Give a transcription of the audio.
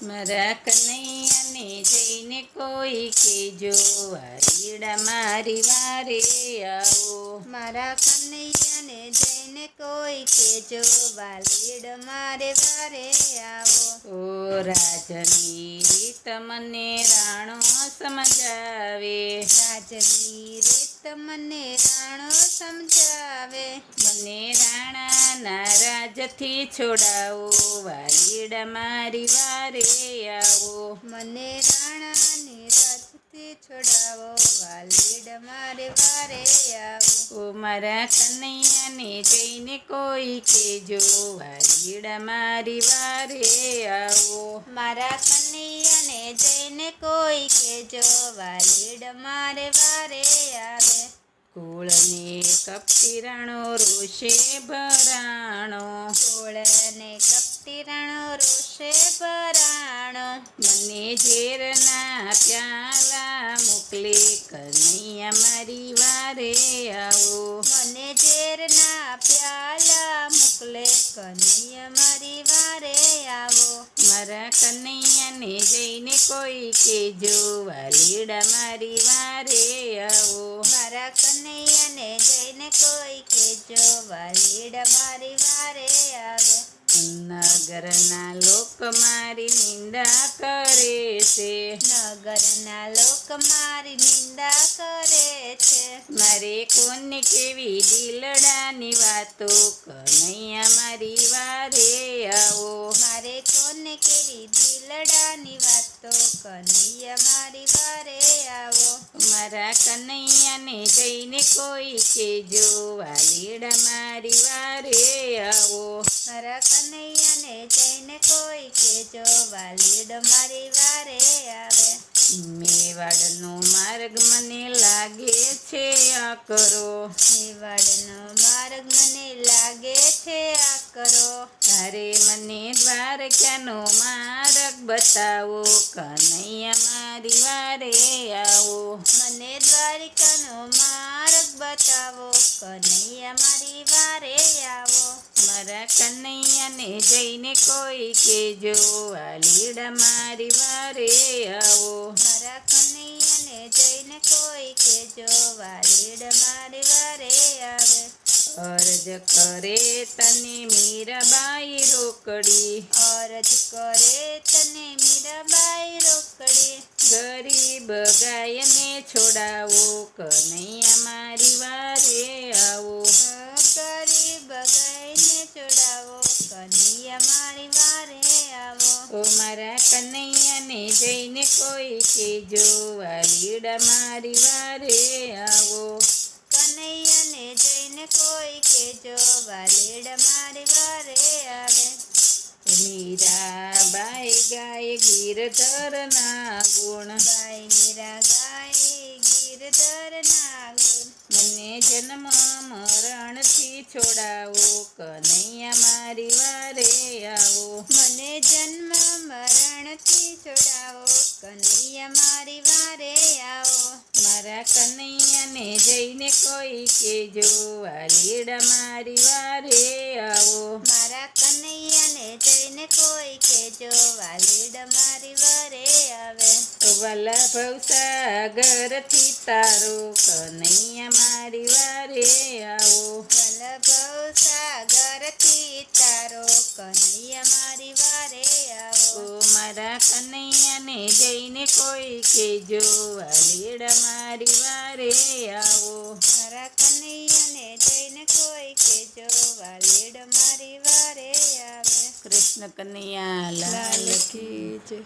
મારા કનૈયાને જઈને કોઈ કેજો વાલીડા મારી વારે આવો. મારા કનૈયાને જઈને કોઈ કેજો વાલીડ મારે વારે આવો. ઓ રાજની રીત મને રાણો સમજાવે, રાજની રીત મને રાણો સમજાવે. મને રાણાના રાજથી છોડાવો વાલીડા મારી વારે આવો. મને રાણાની રાજથી છોડાવો વાલીડ મારે વારે આવો. ઓ મારા કનૈયાને જઈને કોઈ કેજો વાલીડા મારી વારે આવો. મારા કનૈયાને જઈને કોઈ કેજો વાલીડ મારે વારે આવે. કુળને કપટી રાણો રોષે ભરાણો, કુળને કપટી રાણો રોષે ભરાણો. મને ઝેરના પ્યાલા મોકલે કનૈયા મારી વારે આવો. મને ઝેરના પ્યાલા મોકલે કનૈયા મારી વારે આવો. મારા કનૈયાને જઈને કોઈ કેજો વાલીડા મારી વારે આવો. મારા કનૈયાને જઈને કોઈ કેજો વાલીડ મારી વારે આવે. નગરના લોક મારી નિંદા કરે છે, નગરના લોક મારી નિંદા કરે છે. મારે કોને કેવી દિલડાની વાતો કનૈયા મારી વારે આવો. મારે કોને કેવી દિલડાની વાતો કનૈયા મારી વારે આવો. મારા કનૈયાને જઈને કોઈ કેજો વાલીડા મારી વારે આવો. મારા કનૈયાને જઈને કોઈ કેજો વાલીડ મારી વારે આવે. મેવાડનો માર્ગ મને લાગે છે આકરો, મેવાડનો માર્ગ મને લાગે છે આકરો. અરે મને દ્વારકાનો માર્ગ બતાવો કનૈયા મારી વારે આવો. મને દ્વારિકાનો માર્ગ બતાવો કનૈયા મારી વારે આવો. મારા કનૈયાને જઈને કોઈ કેજો વાલીડા મારી વારે આવો. મારા કનૈયાને જઈને કોઈ કેજો વાલીડ મારી વારે આવે. અરજ કરે તને મીરાબાઈ રોકડી, અરજ કરે તને મીરાબાઈ રોકડી. ગરીબ ગાયને છોડાવો કનૈયા મારી વારે આવો. ગરીબ ગાયને છોડાવો કનૈયા મારી વારે આવો. ઓ મારા કનૈયાને જઈને કોઈ કેજો વાલીડા મારી વારે આવો. કનૈયાને જઈને કોઈ કેજો વાલીડ મારી વારે આવે. મીરાબાઈ ગાય ગિરધરના ગુણ, ગાય મીરા ગાય ગિરધરના ગુણ. મને જન્મ મરણથી છોડાવો કનૈયા મારી વારે આવો. મને જન્મ મરણથી છોડાવો કનૈયા મારી વારે આવો. મારા કનૈયાને જઈને કોઈ કેજો વાલીડા મારી વારે આવો. મારા કનૈયાને જઈને કોઈ કેજો વાલીડ મારી વારે આવે. વાલા ભવસાગરથી તારો કનૈયા મારી વારે આવો. વલ્લભ સાગરથી તારો કનૈયા મારી વારે આવો. ઓ મારા કનૈયાને જઈને કોઈ કેજો વાલીડા મારી વારે આવો. મારા કનૈયાને જઈને કોઈ કેજો વાલીડ મારી વારે આવે. કૃષ્ણ કનૈયા લાલ કી જય.